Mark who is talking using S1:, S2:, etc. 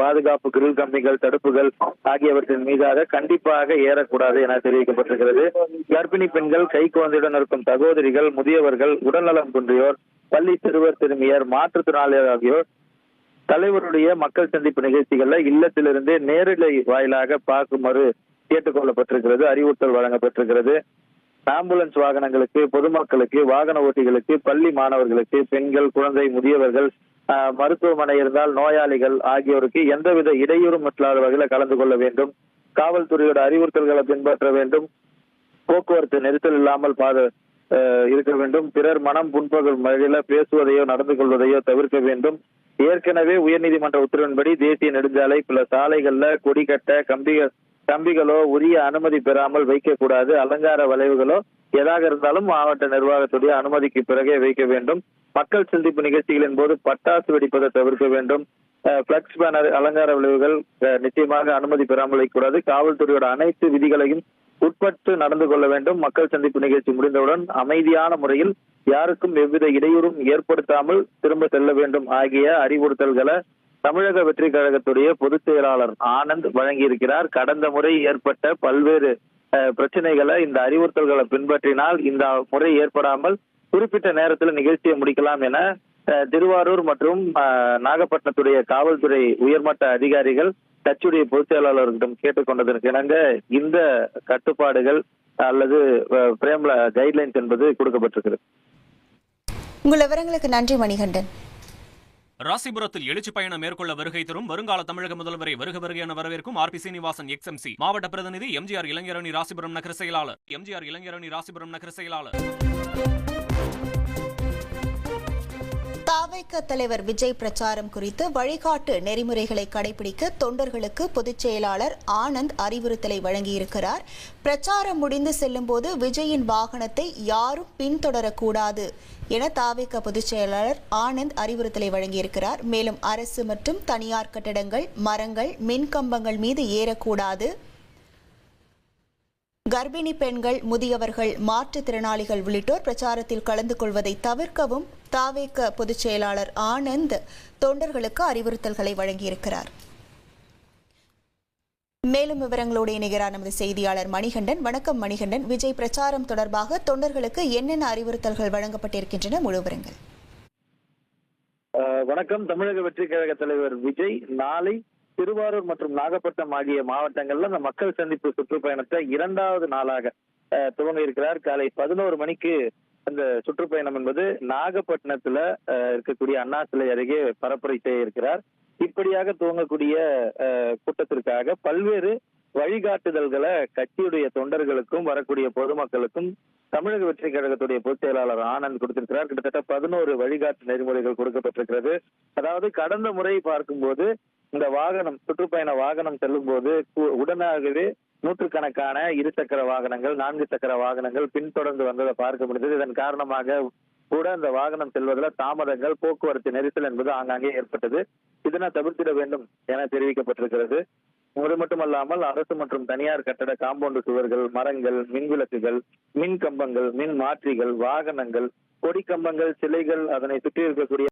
S1: பாதுகாப்பு கிரில் கம்பிகள், தடுப்புகள் ஆகியவற்றின் மீதாக கண்டிப்பாக ஏறக்கூடாது என தெரிவிக்கப்பட்டிருக்கிறது. கர்ப்பிணி பெண்கள், கை குழந்தையுடன் இருக்கும் சகோதரிகள், முதியவர்கள், உடல்நலம் குன்றியோர், பள்ளி சிறுவர் சிறுமியர், மாற்றுத்திறனாளிகள் ஆகியோர் தலைவருடைய மக்கள் சந்திப்பு நிகழ்ச்சிகள்ல இல்லத்திலிருந்தே நேரலை வாயிலாக பார்க்குமாறு கேட்டுக் கொள்ளப்பட்டிருக்கிறது, அறிவுறுத்தல் வழங்கப்பட்டிருக்கிறது. ஆம்புலன்ஸ் வாகனங்களுக்கு, பொதுமக்களுக்கு, வாகன ஓட்டிகளுக்கு, பள்ளி மாணவர்களுக்கு, பெண்கள், குழந்தை, முதியவர்கள், மருத்துவமனை இருந்தால் நோயாளிகள் ஆகியோருக்கு எந்தவித இடையூறும் இல்லாத வகையில கலந்து கொள்ள வேண்டும். காவல்துறையோட அறிவுறுத்தல்களை பின்பற்ற வேண்டும். போக்குவரத்து நெரிசல் இல்லாமல் இருக்க வேண்டும். பிறர் மனம் புண்படும் வகையில பேசுவதையோ நடந்து கொள்வதையோ தவிர்க்க வேண்டும். ஏற்கனவே உயர்நீதிமன்ற உத்தரவின்படி தேசிய நெடுஞ்சாலை பல சாலைகள்ல கொடி கட்ட கம்பிகளோ உரிய அனுமதி பெறாமல் வைக்கக்கூடாது. அலங்கார வளைவுகளோ எதாக இருந்தாலும் மாவட்ட நிர்வாகத்துடைய அனுமதிக்கு பிறகே வைக்க வேண்டும். மக்கள் சந்திப்பு நிகழ்ச்சிகளின் போது பட்டாசு வெடிப்பதை தவிர்க்க வேண்டும். பிளக்ஸ் பேனர், அலங்கார விளைவுகள் நிச்சயமாக அனுமதி பெறாமல் வைக்கக்கூடாது. காவல்துறையோட அனைத்து விதிகளையும் உட்பட்டு நடந்து கொள்ள வேண்டும். மக்கள் சந்திப்பு நிகழ்ச்சி முடிந்தவுடன் அமைதியான முறையில் யாருக்கும் எவ்வித இடையூறும் ஏற்படுத்தாமல் திரும்ப செல்ல வேண்டும் ஆகிய அறிவுறுத்தல்களை தமிழக வெற்றி கழகத்துடைய பொதுச் செயலாளர் ஆனந்த் வழங்கியிருக்கிறார். கடந்த முறை ஏற்பட்ட பல்வேறு பிரச்சனைகளை இந்த அறிவுறுத்தல்களை பின்பற்றினால் இந்த முறை ஏற்படாமல் குறிப்பிட்ட நேரத்தில் நிகழ்ச்சியை முடிக்கலாம் என திருவாரூர் மற்றும் நாகப்பட்டினத்துடைய காவல்துறை உயர்மட்ட அதிகாரிகள் கட்சியுடைய பொதுச் செயலாளர்களிடம் கேட்டுக்கொண்டதற்கு இணங்க இந்த கட்டுப்பாடுகள் அல்லது பிரேம்ல கைட்லைன்ஸ் என்பது கொடுக்கப்பட்டிருக்கிறது.
S2: உங்கள் விவரங்களுக்கு நன்றி மணிகண்டன்.
S3: ராசிபுரத்தில் எழுச்சி பயணம் மேற்கொள்ள வருகை தரும் வருங்கால தமிழக முதல்வரை வருக என வரவேற்கும் ஆர் பி சீனிவாசன் எக்ஸ்எம்சி மாவட்ட பிரதிநிதி எம்ஜிஆர் இளைஞரணி ராசிபுரம் நகர செயலாளர்.
S2: தாவேக தலைவர் விஜய் பிரச்சாரம் குறித்து வழிகாட்டு நெறிமுறைகளை கடைபிடிக்க தொண்டர்களுக்கு பொதுச் செயலாளர் ஆனந்த் அறிவுறுத்தலை வழங்கியிருக்கிறார். பிரச்சாரம் முடிந்து செல்லும் போது விஜயின் வாகனத்தை யாரும் பின்தொடரக்கூடாது என தாவேக பொதுச் செயலாளர் ஆனந்த் அறிவுறுத்தலை வழங்கியிருக்கிறார். மேலும் அரசு மற்றும் தனியார் கட்டடங்கள், மரங்கள், மின்கம்பங்கள் மீது ஏறக்கூடாது. கர்ப்பிணி பெண்கள், முதியவர்கள், மாற்றுத்திறனாளிகள் உள்ளிட்டோர் பிரச்சாரத்தில் கலந்து கொள்வதை தவிர்க்கவும் தாவேக பொதுச் செயலாளர் ஆனந்த் தொண்டர்களுக்கு அறிவுறுத்தல்களை வழங்கியிருக்கிறார். மேலும் விவரங்களோடு இணைகிறார் நமது செய்தியாளர் மணிகண்டன். வணக்கம் மணிகண்டன். விஜய் பிரச்சாரம் தொடர்பாக தொண்டர்களுக்கு என்னென்ன அறிவுறுத்தல்கள் வழங்கப்பட்டிருக்கின்றன, முழு விவரங்கள்.
S1: வணக்கம். தமிழக வெற்றி கழக தலைவர் விஜய் நாளை திருவாரூர் மற்றும் நாகப்பட்டினம் ஆகிய மாவட்டங்கள்ல அந்த மக்கள் சந்திப்பு சுற்றுப்பயணத்தை 2வது நாளாக துவங்க இருக்கிறார். காலை 11 மணிக்கு அந்த சுற்றுப்பயணம் என்பது நாகப்பட்டினத்துல இருக்கக்கூடிய அண்ணா சிலை அருகே பரப்புரை செய்ய இருக்கிறார். இப்படியாக துவங்கக்கூடிய கூட்டத்திற்காக பல்வேறு வழிகாட்டுதல்களை கட்சியுடைய தொண்டர்களுக்கும் வரக்கூடிய பொதுமக்களுக்கும் தமிழக வெற்றி கழகத்துடைய பொதுச் செயலாளர் ஆனந்த் கொடுத்திருக்கிறார். கிட்டத்தட்ட 11 வழிகாட்டு நெறிமுறைகள் கொடுக்கப்பட்டிருக்கிறது. அதாவது கடந்த முறை பார்க்கும்போது இந்த சுற்றுப்பயண வாகனம் செல்லும் போது உடனாகவே நூற்றுக்கணக்கான இருசக்கர வாகனங்கள், 4 சக்கர வாகனங்கள் பின்தொடர்ந்து வந்ததை பார்க்க முடிந்தது. இதன் காரணமாக கூட அந்த வாகனம் செல்வதில் தாமதங்கள், போக்குவரத்து நெரிசல் என்பது ஆங்காங்கே ஏற்பட்டது. இதனை தவிர்த்திட வேண்டும் என தெரிவிக்கப்பட்டிருக்கிறது. அது மட்டுமல்லாமல் அரசு மற்றும் தனியார் கட்டட காம்பவுண்டு சுவர்கள், மரங்கள், மின் விளக்குகள், மின் கம்பங்கள், மின் மாற்றிகள், வாகனங்கள், கொடி கம்பங்கள், சிலைகள், அதனை சுற்றி இருக்கக்கூடிய